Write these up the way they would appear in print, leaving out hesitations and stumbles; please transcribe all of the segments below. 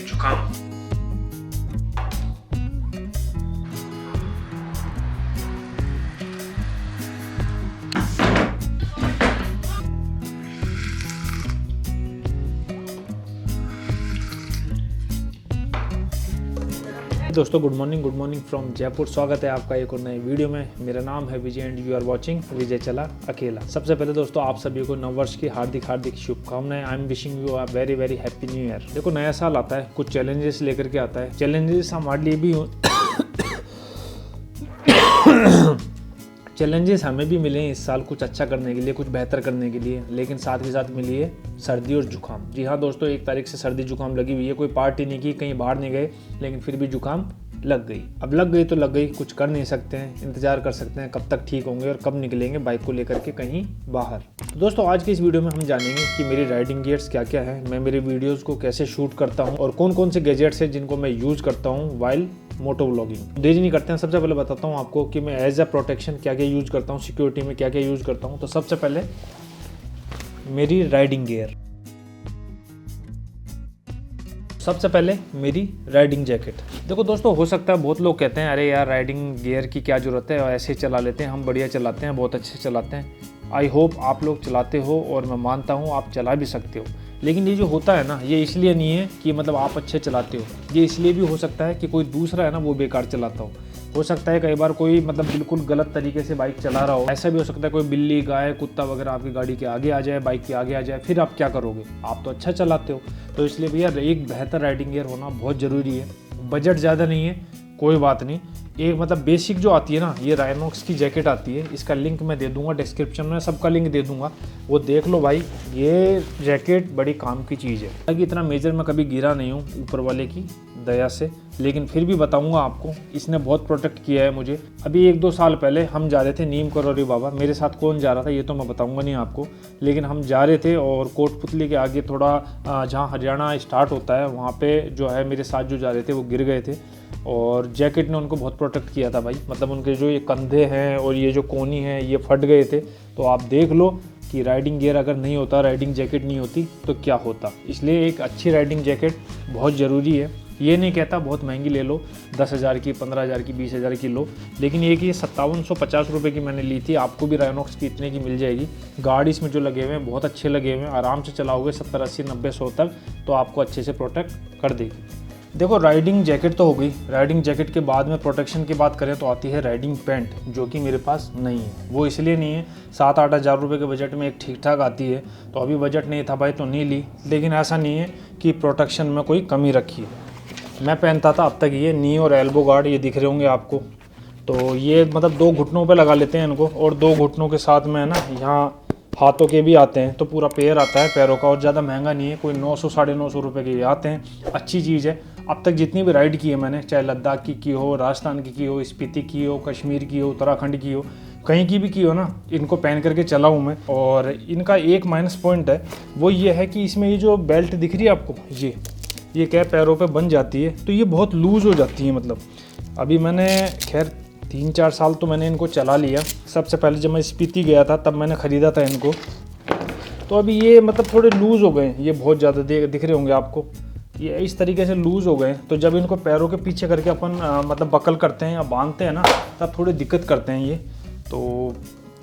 जुकाम। दोस्तों good morning from Jaipur. स्वागत है आपका एक और नए वीडियो में। मेरा नाम है विजय एंड यू आर वाचिंग विजय चला अकेला। सबसे पहले दोस्तों आप सभी को नववर्ष की हार्दिक शुभकामनाएं। I am wishing you a very happy new year. देखो नया साल आता है, कुछ चैलेंजेस लेकर के आता है। चैलेंजेस हमारे लिए भी चैलेंजेस हमें भी मिले हैं इस साल कुछ अच्छा करने के लिए, कुछ बेहतर करने के लिए, लेकिन साथ ही साथ मिली है सर्दी और जुकाम। जी हाँ दोस्तों, 1 तारीख से सर्दी जुकाम लगी हुई है। कोई पार्टी नहीं की, कहीं बाहर नहीं गए, लेकिन फिर भी जुकाम लग गई। अब लग गई तो लग गई, कुछ कर नहीं सकते हैं, इंतजार कर सकते हैं कब तक ठीक होंगे और कब निकलेंगे बाइक को लेकर के कहीं बाहर। तो दोस्तों आज की इस वीडियो में हम जानेंगे कि मेरी राइडिंग गियर्स क्या क्या है, मैं मेरे वीडियोस को कैसे शूट करता हूँ और कौन कौन से गैजेट्स हैं जिनको मैं यूज करता हूँ वाइल मोटो व्लॉगिंग। देरी नहीं करते हैं, सबसे पहले बताता हूँ आपको कि मैं एज अ प्रोटेक्शन क्या क्या यूज करता हूँ, सिक्योरिटी में क्या क्या यूज करता हूँ। तो सबसे पहले मेरी राइडिंग गियर, सबसे पहले मेरी राइडिंग जैकेट। देखो दोस्तों हो सकता है बहुत लोग कहते हैं अरे यार राइडिंग गियर की क्या जरूरत है, ऐसे ही चला लेते हैं, हम बढ़िया चलाते हैं, बहुत अच्छे चलाते हैं। आई होप आप लोग चलाते हो और मैं मानता हूँ आप चला भी सकते हो। लेकिन ये जो होता है ना, ये इसलिए नहीं है कि मतलब आप अच्छे चलाते हो, ये इसलिए भी हो सकता है कि कोई दूसरा है ना वो बेकार चलाता हो सकता है कई बार कोई मतलब बिल्कुल गलत तरीके से बाइक चला रहा हो। ऐसा भी हो सकता है कोई बिल्ली गाय कुत्ता वगैरह आपकी गाड़ी के आगे आ जाए, बाइक के आगे आ जाए, फिर आप क्या करोगे? आप तो अच्छा चलाते हो। तो इसलिए भैया एक बेहतर राइडिंग गियर होना बहुत ज़रूरी है। बजट ज़्यादा नहीं है, कोई बात नहीं, एक मतलब बेसिक जो आती है ना, ये राइनॉक्स की जैकेट आती है। इसका लिंक मैं दे दूंगा डिस्क्रिप्शन में, सबका लिंक दे दूंगा, वो देख लो भाई। ये जैकेट बड़ी काम की चीज़ है। हालांकि इतना मेजर मैं कभी गिरा नहीं हूँ ऊपर वाले की दया से, लेकिन फिर भी बताऊंगा आपको, इसने बहुत प्रोटेक्ट किया है मुझे। अभी 1-2 साल पहले हम जा रहे थे नीम करौरी बाबा, मेरे साथ कौन जा रहा था ये तो मैं बताऊंगा नहीं आपको, लेकिन हम जा रहे थे और कोटपुतली के आगे थोड़ा जहाँ हरियाणा स्टार्ट होता है वहाँ पे जो है मेरे साथ जो जा रहे थे वो गिर गए थे और जैकेट ने उनको बहुत प्रोटेक्ट किया था भाई। मतलब उनके जो ये कंधे हैं और ये जो कोनी है ये फट गए थे। तो आप देख लो कि राइडिंग गियर अगर नहीं होता, राइडिंग जैकेट नहीं होती तो क्या होता। इसलिए एक अच्छी राइडिंग जैकेट बहुत ज़रूरी है। ये नहीं कहता बहुत महंगी ले लो, 10,000 की, 15,000 की, 20,000 की लो, लेकिन ये कि 5750 रुपये की मैंने ली थी। आपको भी राइनॉक्स की इतने की मिल जाएगी। गार्ड इसमें जो लगे हुए हैं बहुत अच्छे लगे हुए हैं, आराम से चलाओगे 70, 80, 90, 100 तक तो आपको अच्छे से प्रोटेक्ट कर देगी। देखो राइडिंग जैकेट तो हो गई। राइडिंग जैकेट के बाद में प्रोटेक्शन की बात करें तो आती है राइडिंग पैंट, जो कि मेरे पास नहीं है। वो इसलिए नहीं है, 7-8 हज़ार रुपये के बजट में एक ठीक ठाक आती है, तो अभी बजट नहीं था भाई तो नहीं ली। लेकिन ऐसा नहीं है कि प्रोटेक्शन में कोई कमी रखी है। मैं पहनता था अब तक ये नी और एल्बो गार्ड, ये दिख रहे होंगे आपको। तो ये मतलब 2 घुटनों पे लगा लेते हैं इनको, और 2 घुटनों के साथ में है ना यहाँ हाथों के भी आते हैं, तो पूरा पेयर आता है पैरों का। और ज़्यादा महंगा नहीं है, कोई 900 950 रुपये के आते हैं। अच्छी चीज़ है। अब तक जितनी भी राइड की है मैंने, चाहे लद्दाख की हो, राजस्थान की हो, स्पीति की हो, कश्मीर की हो, उत्तराखंड की हो, कहीं की भी की हो ना, इनको पहन करके चला हूँ मैं। और इनका एक माइनस पॉइंट है, वो ये है कि इसमें ये जो बेल्ट दिख रही है आपको, ये क्या पैरों पे बन जाती है, तो ये बहुत लूज़ हो जाती है। मतलब अभी मैंने खैर 3-4 साल तो मैंने इनको चला लिया। सबसे पहले जब मैं स्पीति गया था तब मैंने ख़रीदा था इनको, तो अभी ये मतलब थोड़े लूज़ हो गए। ये बहुत ज़्यादा दिख रहे होंगे आपको, ये इस तरीके से लूज़ हो गए। तो जब इनको पैरों के पीछे करके अपन मतलब बकल करते हैं या बांधते हैं ना, तब थोड़ी दिक्कत करते हैं ये। तो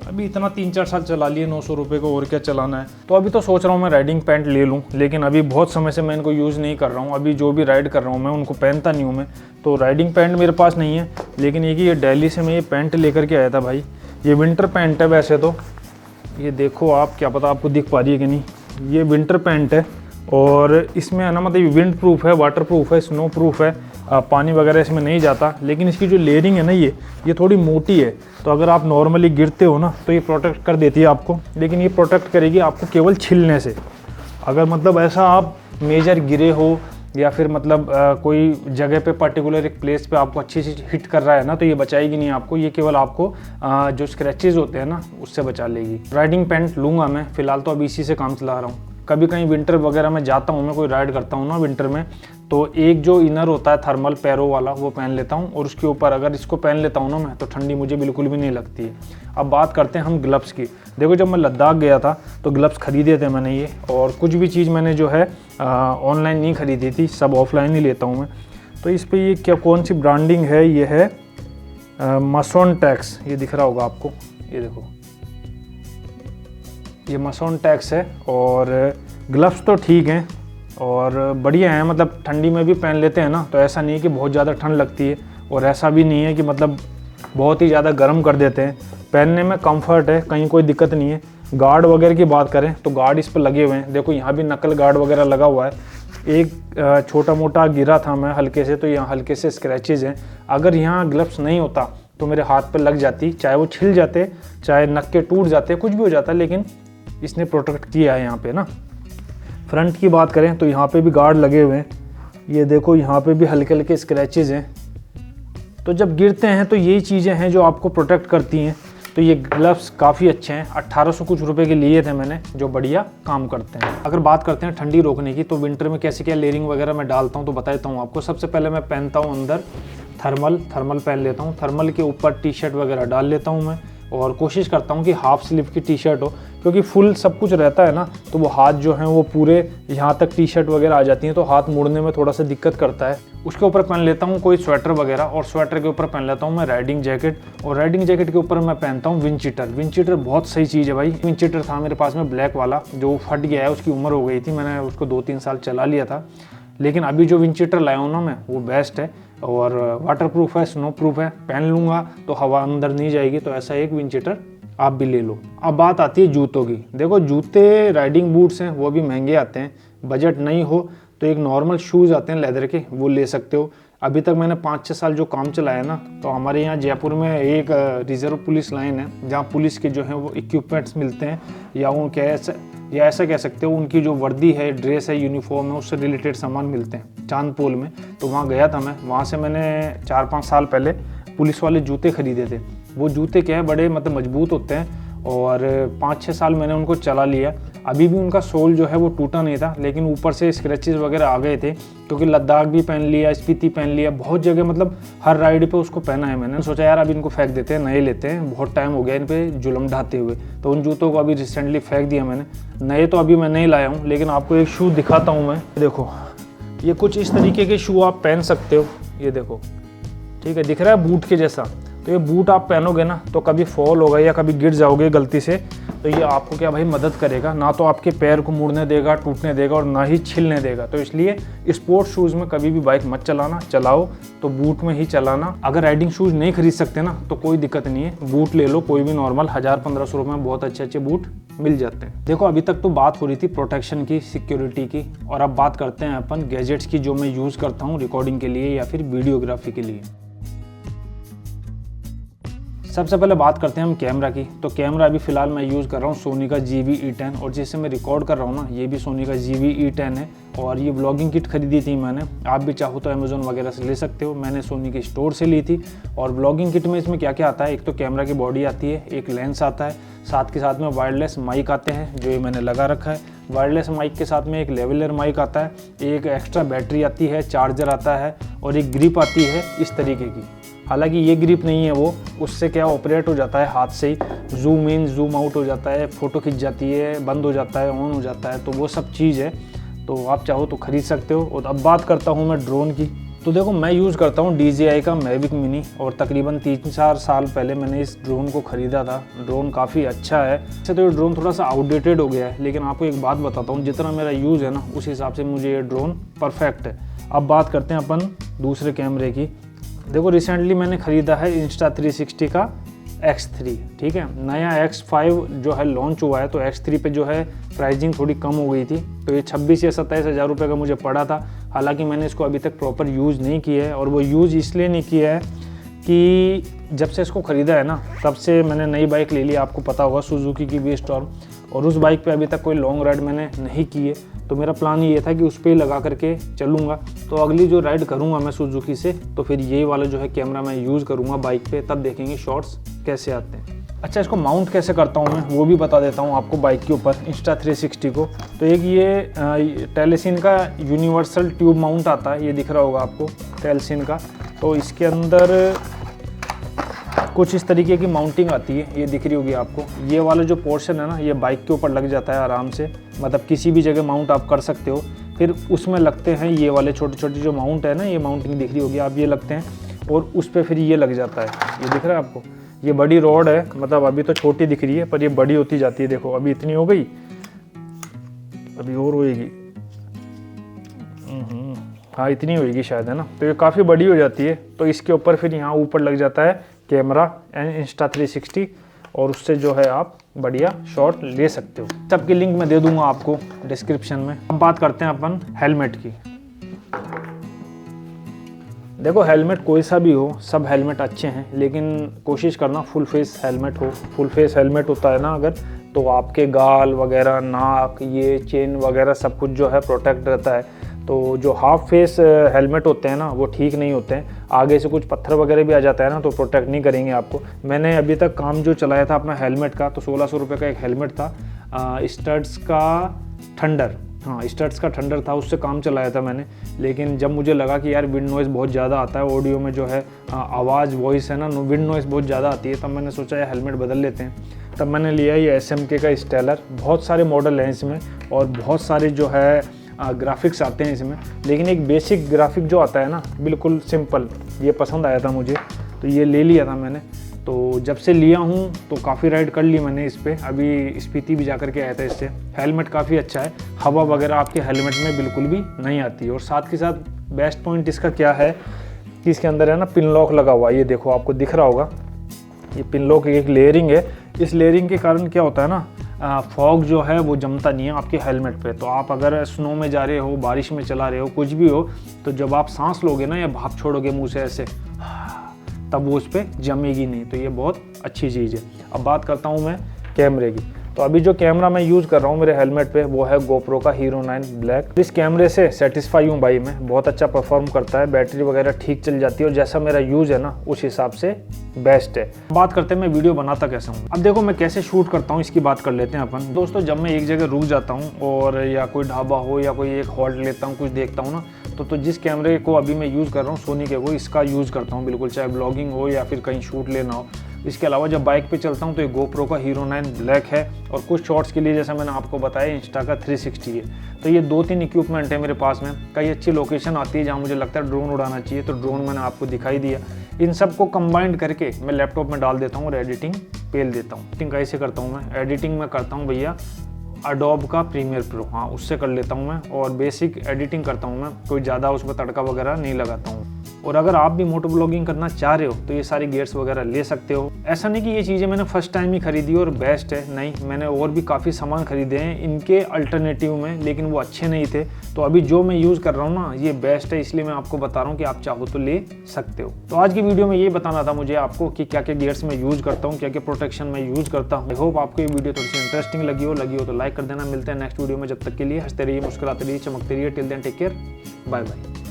अभी इतना 3-4 साल चला लिए 900 रुपये को, और क्या चलाना है। तो अभी तो सोच रहा हूँ मैं राइडिंग पैंट ले लूँ, लेकिन अभी बहुत समय से मैं इनको यूज़ नहीं कर रहा हूँ। अभी जो भी राइड कर रहा हूँ मैं उनको पहनता नहीं हूँ मैं, तो राइडिंग पैंट मेरे पास नहीं है। लेकिन ये कि ये दिल्ली से मैं ये पैंट लेकर के आया था भाई। ये विंटर पैंट है वैसे तो, ये देखो आप, क्या पता आपको दिख पा रही है कि नहीं, ये विंटर पैंट है। और इसमें है ना मतलब विंड प्रूफ है, वाटर प्रूफ है, स्नो प्रूफ है, पानी वगैरह इसमें नहीं जाता। लेकिन इसकी जो लेयरिंग है ना, ये थोड़ी मोटी है, तो अगर आप नॉर्मली गिरते हो ना तो ये प्रोटेक्ट कर देती है आपको। लेकिन ये प्रोटेक्ट करेगी आपको केवल छिलने से। अगर मतलब ऐसा आप मेजर गिरे हो या फिर मतलब कोई जगह पे पर्टिकुलर एक प्लेस पे आपको अच्छी चीज़ हिट कर रहा है ना, तो ये बचाएगी नहीं आपको। ये केवल आपको जो स्क्रैचेज होते हैं ना उससे बचा लेगी। राइडिंग पैंट लूँगा मैं, फिलहाल तो अभी इसी से काम चला रहा हूँ। कभी कहीं विंटर वगैरह में जाता हूँ, मैं कोई राइड करता हूँ ना विंटर में, तो एक जो इनर होता है थर्मल पैरों वाला वो पहन लेता हूँ, और उसके ऊपर अगर इसको पहन लेता हूँ ना मैं, तो ठंडी मुझे बिल्कुल भी नहीं लगती है। अब बात करते हैं हम ग्लव्स की। देखो जब मैं लद्दाख गया था तो ग्लव्स ख़रीदे थे मैंने ये, और कुछ भी चीज़ मैंने जो है ऑनलाइन नहीं ख़रीदी थी, सब ऑफलाइन ही लेता हूँ मैं। तो इस पे ये क्या कौन सी ब्रांडिंग है, ये है मसोन टैक्स, ये दिख रहा होगा आपको, ये देखो ये मसोन टैक्स है। और ग्लव्स तो ठीक हैं और बढ़िया हैं, मतलब ठंडी में भी पहन लेते हैं ना, तो ऐसा नहीं है कि बहुत ज़्यादा ठंड लगती है और ऐसा भी नहीं है कि मतलब बहुत ही ज़्यादा गर्म कर देते हैं। पहनने में कंफर्ट है, कहीं कोई दिक्कत नहीं है। गार्ड वगैरह की बात करें तो गार्ड इस पर लगे हुए हैं, देखो यहाँ भी नकल गार्ड वगैरह लगा हुआ है। एक छोटा मोटा गिरा था मैं हल्के से, तो यहाँ हल्के से स्क्रैचेज हैं। अगर यहाँ ग्लव्स नहीं होता तो मेरे हाथ पर लग जाती, चाहे वो छिल जाते, चाहे नक्के टूट जाते, कुछ भी हो जाता, लेकिन इसने प्रोटेक्ट किया है यहाँ पे ना। फ्रंट की बात करें तो यहाँ पे भी गार्ड लगे हुए हैं, ये देखो यहाँ पे भी हल्के हल्के स्क्रैचेज हैं। तो जब गिरते हैं तो यही चीज़ें हैं जो आपको प्रोटेक्ट करती हैं। तो ये ग्लव्स काफ़ी अच्छे हैं, 1800 कुछ रुपए के लिए थे मैंने, जो बढ़िया काम करते हैं। अगर बात करते हैं ठंडी रोकने की, तो विंटर में कैसे क्या लेयरिंग वगैरह मैं डालता हूँ तो बताता हूँ आपको। सबसे पहले मैं पहनता हूँ अंदर थर्मल पहन लेता हूँ, थर्मल के ऊपर टी शर्ट वगैरह डाल लेता हूँ मैं, और कोशिश करता हूँ कि हाफ स्लीव की टी शर्ट हो, क्योंकि फुल सब कुछ रहता है ना, तो वो हाथ जो हैं वो पूरे यहाँ तक टी शर्ट वगैरह आ जाती हैं, तो हाथ मुड़ने में थोड़ा सा दिक्कत करता है। उसके ऊपर पहन लेता हूँ कोई स्वेटर वगैरह, और स्वेटर के ऊपर पहन लेता हूँ मैं राइडिंग जैकेट, और राइडिंग जैकेट के ऊपर मैं पहनता हूँ विंड चीटर। विंड चीटर बहुत सही चीज़ है भाई। विंड चीटर था मेरे पास में ब्लैक वाला, जो फट गया है, उसकी उम्र हो गई थी, मैंने उसको 2-3 साल चला लिया था, लेकिन अभी जो विंड चीटर लाया हूँ ना मैं, वो बेस्ट है और वाटर प्रूफ है, स्नो प्रूफ है, पहन लूँगा तो हवा अंदर नहीं जाएगी। तो ऐसा एक विंड चीटर आप भी ले लो। अब बात आती है जूतों की। देखो जूते राइडिंग बूट्स हैं वो भी महंगे आते हैं, बजट नहीं हो तो एक नॉर्मल शूज़ आते हैं लेदर के, वो ले सकते हो। अभी तक मैंने 5-6 साल जो काम चलाया ना, तो हमारे यहाँ जयपुर में एक रिजर्व पुलिस लाइन है, जहाँ पुलिस के जो हैं वो इक्विपमेंट्स मिलते हैं, या ऐसा कह सकते हो उनकी जो वर्दी है, ड्रेस है, यूनिफॉर्म है, उससे रिलेटेड सामान मिलते हैं चांदपोल में। तो वहाँ गया था मैं, वहाँ से मैंने 4-5 साल पहले पुलिस वाले जूते खरीदे थे। वो जूते क्या है, बड़े मतलब मजबूत होते हैं, और 5-6 साल मैंने उनको चला लिया। अभी भी उनका सोल जो है वो टूटा नहीं था, लेकिन ऊपर से स्क्रैचेस वगैरह आ गए थे, क्योंकि लद्दाख भी पहन लिया, स्पीति पहन लिया, बहुत जगह मतलब हर राइड पे उसको पहना है मैंने। सोचा यार अब इनको फेंक देते हैं, नए लेते हैं, बहुत टाइम हो गया इन पे जुल्म ढाते हुए, तो उन जूतों को अभी रिसेंटली फेंक दिया मैंने। नए तो अभी मैं नहीं लाया हूँ, लेकिन आपको एक शू दिखाता हूँ मैं। देखो ये कुछ इस तरीके के शू आप पहन सकते हो, ये देखो, ठीक है, दिख रहा है बूट के जैसा। तो ये बूट आप पहनोगे ना, तो कभी फॉल होगा या कभी गिर जाओगे गलती से, तो ये आपको क्या भाई मदद करेगा, ना तो आपके पैर को मुड़ने देगा, टूटने देगा, और ना ही छिलने देगा। तो इसलिए स्पोर्ट्स शूज़ में कभी भी बाइक मत चलाना, चलाओ तो बूट में ही चलाना। अगर राइडिंग शूज़ नहीं खरीद सकते ना, तो कोई दिक्कत नहीं है, बूट ले लो कोई भी नॉर्मल, 1000-1500 रुपये में बहुत अच्छे बूट मिल जाते हैं। देखो अभी तक तो बात हो रही थी प्रोटेक्शन की, सिक्योरिटी की, और अब बात करते हैं अपन गैजेट्स की, जो मैं यूज़ करता हूँ रिकॉर्डिंग के लिए या फिर वीडियोग्राफी के लिए। सबसे पहले बात करते हैं हम कैमरा की। तो कैमरा अभी फ़िलहाल मैं यूज़ कर रहा हूँ सोनी का GV-E10, और जिससे मैं रिकॉर्ड कर रहा हूँ ना, ये भी सोनी का GV-E10 है। और ये व्लॉगिंग किट खरीदी थी मैंने, आप भी चाहो तो अमेज़ोन वगैरह से ले सकते हो, मैंने सोनी के स्टोर से ली थी। और व्लॉगिंग किट में इसमें क्या क्या आता है, एक तो कैमरा की बॉडी आती है, एक लेंस आता है, साथ के साथ में वायरलेस माइक आते हैं, जो ये मैंने लगा रखा है। वायरलेस माइक के साथ में एक लेवलर माइक आता है, एक एक्स्ट्रा बैटरी आती है, चार्जर आता है, और एक ग्रिप आती है इस तरीके की। हालांकि ये ग्रिप नहीं है वो, उससे क्या ऑपरेट हो जाता है हाथ से ही, जूम इन जूम आउट हो जाता है, फ़ोटो खिंच जाती है, बंद हो जाता है, ऑन हो जाता है, तो वो सब चीज़ है, तो आप चाहो तो ख़रीद सकते हो। और अब बात करता हूँ मैं ड्रोन की। तो देखो मैं यूज़ करता हूँ DJI का मैविक मिनी, और तकरीबन 3-4 साल पहले मैंने इस ड्रोन को ख़रीदा था। ड्रोन काफ़ी अच्छा है, वैसे तो ये ड्रोन थोड़ा सा आउटडेटेड हो गया है, लेकिन आपको एक बात बताता हूँ, जितना मेरा यूज़ है ना, उस हिसाब से मुझे ये ड्रोन परफेक्ट है। अब बात करते हैं अपन दूसरे कैमरे की। देखो रिसेंटली मैंने ख़रीदा है Insta360 का X3, ठीक है। नया X5 जो है लॉन्च हुआ है, तो X3 पे जो है प्राइसिंग थोड़ी कम हो गई थी, तो ये 26 या 27 हज़ार रुपये का मुझे पड़ा था। हालांकि मैंने इसको अभी तक प्रॉपर यूज़ नहीं किया है, और वो यूज़ इसलिए नहीं किया है कि जब से इसको ख़रीदा है ना, तब से मैंने नई बाइक ले ली, आपको पता होगा सुजुकी की V-Storm, और उस बाइक पे अभी तक कोई लॉन्ग राइड मैंने नहीं की है। तो मेरा प्लान ये था कि उस पर ही लगा करके चलूँगा। तो अगली जो राइड करूँगा मैं सुजुकी से, तो फिर यही वाला जो है कैमरा मैं यूज़ करूँगा बाइक पे, तब देखेंगे शॉट्स कैसे आते हैं। अच्छा, इसको माउंट कैसे करता हूँ मैं, वो भी बता देता हूँ आपको बाइक के ऊपर Insta360 को। तो एक ये टेलेसिन का यूनिवर्सल ट्यूब माउंट आता है, ये दिख रहा होगा आपको टेलेसिन का। तो इसके अंदर कुछ इस तरीके की माउंटिंग आती है, ये दिख रही होगी आपको। ये वाला जो पोर्शन है ना, ये बाइक के ऊपर लग जाता है आराम से, मतलब किसी भी जगह माउंट आप कर सकते हो। फिर उसमें लगते हैं ये वाले छोटे छोटे जो माउंट है ना, ये माउंटिंग दिख रही होगी आप, ये लगते हैं और उस पर फिर ये लग जाता है। ये दिख रहा है आपको, ये बड़ी रॉड है, मतलब अभी तो छोटी दिख रही है पर ये बड़ी होती जाती है। देखो अभी इतनी हो गई, अभी और होएगी, हाँ इतनी होएगी शायद, है ना। तो ये काफ़ी बड़ी हो जाती है। तो इसके ऊपर फिर यहाँ ऊपर लग जाता है कैमरा Insta360 और उससे जो है आप बढ़िया शॉट ले सकते हो। सबकी लिंक मैं दे दूंगा आपको डिस्क्रिप्शन में। अब बात करते हैं अपन हेलमेट की। देखो हेलमेट कोई सा भी हो, सब हेलमेट अच्छे हैं, लेकिन कोशिश करना फुल फेस हेलमेट हो। फुल फेस हेलमेट होता है ना अगर, तो आपके गाल वगैरह, नाक, ये चेन वगैरह सब कुछ जो है प्रोटेक्ट रहता है। तो जो हाफ फेस हेलमेट होते हैं ना, वो ठीक नहीं होते हैं। आगे से कुछ पत्थर वगैरह भी आ जाता है ना, तो प्रोटेक्ट नहीं करेंगे आपको। मैंने अभी तक काम जो चलाया था अपना हेलमेट का, तो 1600 रुपये का एक हेलमेट था, स्टड्स का थंडर, हाँ स्टड्स का थंडर था, उससे काम चलाया था मैंने। लेकिन जब मुझे लगा कि यार विंड नॉइज़ बहुत ज़्यादा आता है ऑडियो में, जो है आवाज़ वॉइस है ना, विंड नॉइज़ बहुत ज़्यादा आती है, तब मैंने सोचा यार हेलमेट बदल लेते हैं। तब मैंने लिया ये SMK का स्टेलर। बहुत सारे मॉडल हैं इसमें और बहुत सारे जो है ग्राफिक्स आते हैं इसमें, लेकिन एक बेसिक ग्राफिक जो आता है ना, बिल्कुल सिंपल, ये पसंद आया था मुझे, तो ये ले लिया था मैंने। तो जब से लिया हूँ तो काफ़ी राइड कर ली मैंने इस पर। अभी स्पीति भी जा कर के आया था इससे। हेलमेट काफ़ी अच्छा है, हवा वगैरह आपके हेलमेट में बिल्कुल भी नहीं आती। और साथ के साथ बेस्ट पॉइंट इसका क्या है कि इसके अंदर है ना पिन लॉक लगा हुआ है, ये देखो आपको दिख रहा होगा, ये पिन लॉक एक लेयरिंग है। इस लेयरिंग के कारण क्या होता है ना, फॉग जो है वो जमता नहीं है आपके हेलमेट पे। तो आप अगर स्नो में जा रहे हो, बारिश में चला रहे हो, कुछ भी हो, तो जब आप सांस लोगे ना या भाप छोड़ोगे मुंह से ऐसे, तब वो उस पर जमेगी नहीं। तो ये बहुत अच्छी चीज़ है। अब बात करता हूँ मैं कैमरे की। तो अभी जो कैमरा मैं यूज़ कर रहा हूँ मेरे हेलमेट पे, वो है GoPro का Hero 9 Black। इस कैमरे से सेटिस्फाई हूँ भाई मैं, बहुत अच्छा परफॉर्म करता है, बैटरी वगैरह ठीक चल जाती है और जैसा मेरा यूज़ है ना उस हिसाब से बेस्ट है। बात करते हैं मैं वीडियो बनाता कैसे हूँ। अब देखो मैं कैसे शूट करता हूँ इसकी बात कर लेते हैं अपन। दोस्तों जब मैं एक जगह रुक जाता हूँ और या कोई ढाबा हो या कोई एक हॉल्ट लेता हूँ, कुछ देखता हूँ ना, तो जिस कैमरे को अभी मैं यूज़ कर रहा हूँ सोनी के, वो इसका यूज़ करता हूँ बिल्कुल, चाहे ब्लॉगिंग हो या फिर कहीं शूट लेना हो। इसके अलावा जब बाइक पे चलता हूँ तो ये GoPro का Hero 9 Black है और कुछ शॉट्स के लिए जैसा मैंने आपको बताया Insta का 360 है। तो ये 2-3 इक्विपमेंट है मेरे पास में। कई अच्छी लोकेशन आती है जहाँ मुझे लगता है ड्रोन उड़ाना चाहिए, तो ड्रोन मैंने आपको दिखाई दिया। इन सब को कंबाइंड करके मैं लैपटॉप में डाल देता हूँ और एडिटिंग पेल देता हूँ। एडिटिंग कैसे करता हूँ मैं? एडिटिंग में करता हूँ भैया Adobe का Premiere Pro, हाँ उससे कर लेता हूँ मैं। और बेसिक एडिटिंग करता हूँ मैं, कोई ज़्यादा उसमें तड़का वगैरह नहीं लगाता हूँ। और अगर आप भी मोटो ब्लॉगिंग करना चाह रहे हो तो ये सारी गियर्स वगैरह ले सकते हो। ऐसा नहीं कि ये चीज़ें मैंने फर्स्ट टाइम ही खरीदी और बेस्ट है, नहीं, मैंने और भी काफ़ी सामान खरीदे हैं इनके अल्टरनेटिव में, लेकिन वो अच्छे नहीं थे। तो अभी जो मैं यूज़ कर रहा हूँ ना, ये बेस्ट है, इसलिए मैं आपको बता रहा हूँ कि आप चाहो तो ले सकते हो। तो आज की वीडियो में ये बताना था मुझे आपको कि क्या क्या गियर्स मैं यूज़ करता हूँ, क्या क्या प्रोटेक्शन मैं यूज़ करता हूँ। आई होप आपको ये वीडियो थोड़ी सी इंटरेस्टिंग लगी हो तो लाइक कर देना। मिलते हैं नेक्स्ट वीडियो में, जब तक के लिए हंसते रहिए, मुस्कुराते रहिए, चमकते रहिए। Till then take care, bye bye.